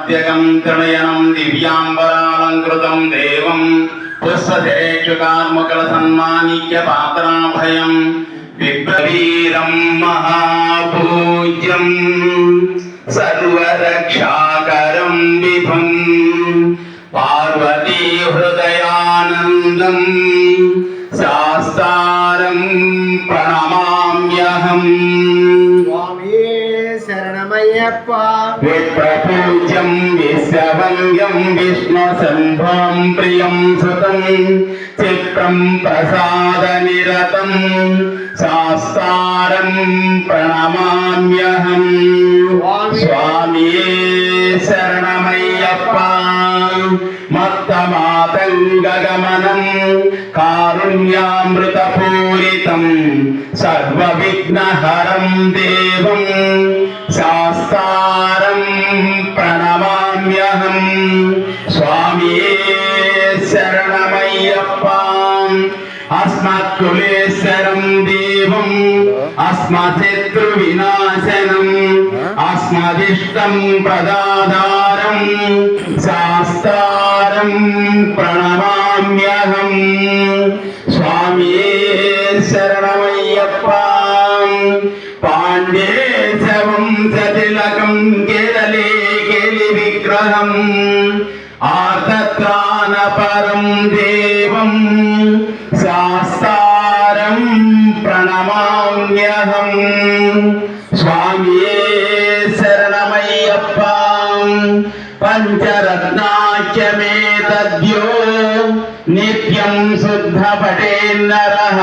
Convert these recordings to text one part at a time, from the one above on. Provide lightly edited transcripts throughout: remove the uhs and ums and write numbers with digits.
త్రణయనం దివ్యాంబరాలంకృతం దేవం పుష్పశేషుకార్ముకల సన్మానిక్య పాత్రాభయం విప్రవీరం మహాపూజ్యం సర్వరక్షాకరం విభుం పార్వతీ హృదయానందం శాస్తారం ప్రణమామ్యహం. శరణమయ్యప్ప. విప్రపూజ్యం విశ్వవంద్యం విష్ణుశంభం ప్రియం సుతం చిత్రం ప్రసాద నిరతం శాస్తారం ప్రణమామ్యహం. స్వామియే శరణమయ్యప్ప. మత్తమాతంగగమనం కారుణ్యామృతపూరితం సర్వవిఘ్నహరం దేవం శాస్తారం ప్రణమామ్యహం. స్వామియే శరణమయ్యప్ప. అస్మత్కులేశ్వరం దేవం అస్మశత్రువినాశనం అస్మదిష్టం ప్రదాదారం శాస్తారం ప్రణమామ్యహం. స్వామియే శరణమయ్యప్ప. పాండ్యేశవంశతిలకం కేరళే కేలి విగ్రహం ఆర్తత్రాణపరం దేవం శాస్తారం ప్రణమామ్యహం. స్వామియే శరణమయ్యప్ప. పంచరత్నాఖ్యమేతద్యో నిత్యం శుద్ధపఠేన్నరః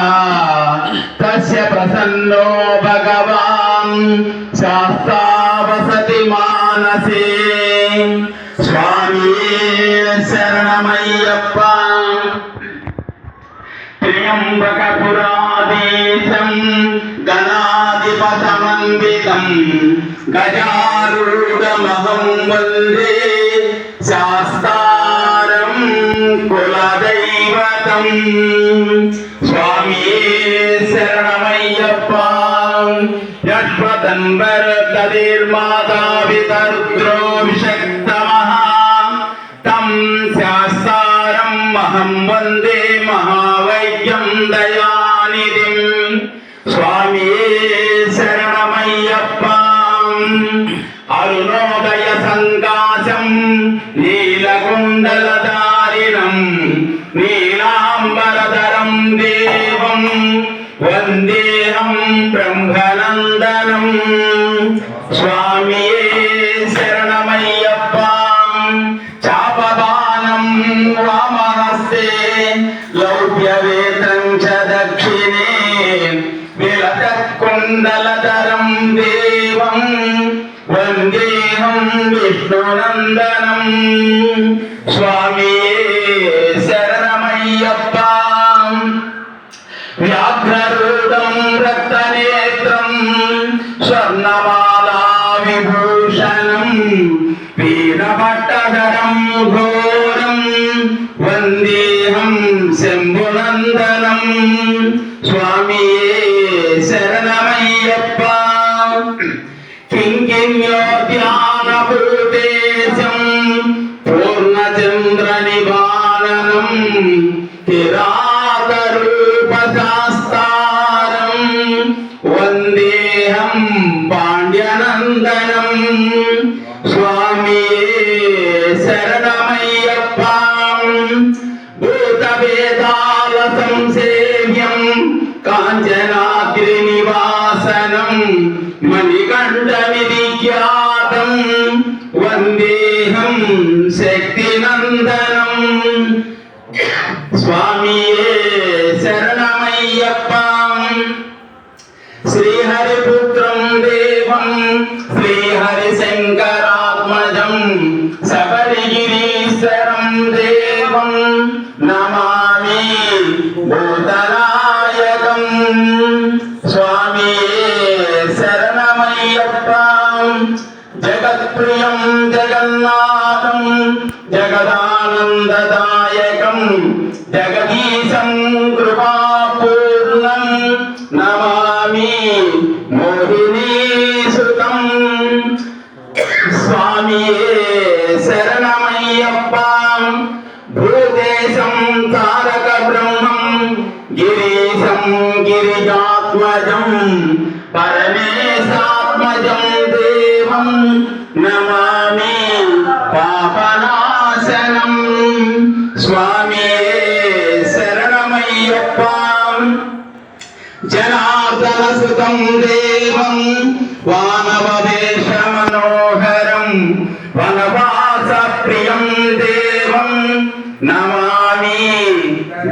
తస్య ప్రసన్నో భగవాన్ శాస్తావసతి మానసే. స్వామియే శరణమయ్యప్ప. త్ర్యంబకపురాధీశం గణాధిపతమండితం గజారూఢమహం వందే శాస్తారం కులదైవతం. స్వామియే శరణమయ్యప్ప. యష్పతంబరతీర్మాతా వితరుద్రో విషక్తమః తం శాస్తారం అహం వందే మహావైద్యం దయానిధిం. స్వామియే శరణమయ్యప్ప. అరుణోదయ సంకాశం నీలకుండలధారిణం నీలాంబరధరం దేవం వందేహం బ్రహ్మనందనం. స్వామియే శరణమయ్యప్ప. చాపబాణం వామహస్తే లౌక్యవేత్రం చ దక్షిణే విలసత్కుండలధరం దేవం వందేహం విష్ణునందనం. స్వామియే శరణమయ్యప్ప. వ్యాఘ్రరూఢం రక్తనేత్రం స్వర్ణమాలా విభూషణం వీరభట్టధరం ఘోరం వందేహం శంభునందనం. స్వామియే శరణమయ్యప్ప. కింకిణ్యోద్యానభూతేశం పూర్ణచంద్ర నివారణం కిరాతరూపశాస్తారం వందేహం పాండ్యనందనం. స్వామియే శరణమయ్యప్ప. భూతవేదాల సంసేవ్యం కాంచనాద్రి నివాసనం మణికంఠమిదిఖ్యాతం వందేహం శక్తినందనం. స్వామియే శరణమయ్యప్ప. శ్రీహరిపుత్రం దేవం శ్రీహరిశంకరాత్మజం శబరిగిరీశ్వరం దేవం నమామి భూతనాయకం. స్వామియే శరణమయ్యప్ప. జగత్ప్రియం జగన్నాథం జగదానందదాయకం జగదీశం కృపాపూర్ణం నమామి మోహినీ సుతం. స్వామియే శరణమయ్యప్ప భూతేశం తారక బ్రహ్మం గిరీశం గిరిజాత్మజం పరమేశాత్మజం దేవం నమామి పాపనాశనం స్వామి శరణమయ్యప్ప జనార్దన సుతం దేవం వానవవేష మనోహరం వనవాస ప్రియం దేవం నమామి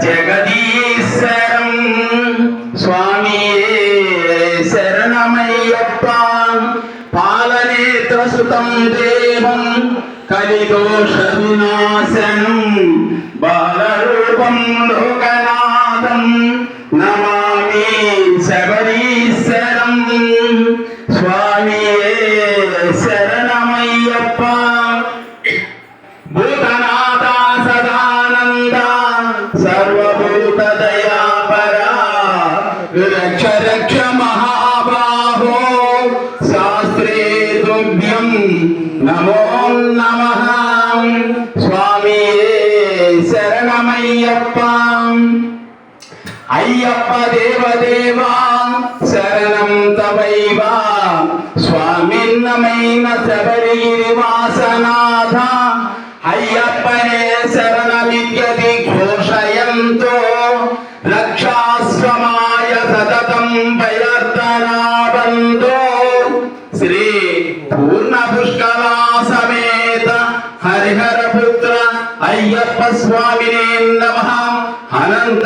జగదీశ్వరం స్వామి శరణమయ్యప్ప పాలనేత్ర సుతం దేవం కలిదోష వినాశనం బాలరూపం లోకనాథం నమామి శబరీశ్వరం స్వామి శరణమయ్యప్ప భూతనాథ సదానంద సర్వభూత దయాపరా రక్ష రక్ష మహాబాహో శాస్త్రే తుభ్యం నమో నమః స్వామి శరణమయ్యప్ప అయ్యప్ప దేవదేవా శరణం తవైవ స్వామిన్నమైన శబరిగిరివాసనాథ అయ్యప్పనే శరణమిత్యతి ఘోషయంతో రక్షాస్వమాయ సతతం భయర్తనాబందో శ్రీ పూర్ణ పుష్కలా సమేత హరిహర పుత్ర అయ్యప్ప స్వామినే నమః అనంత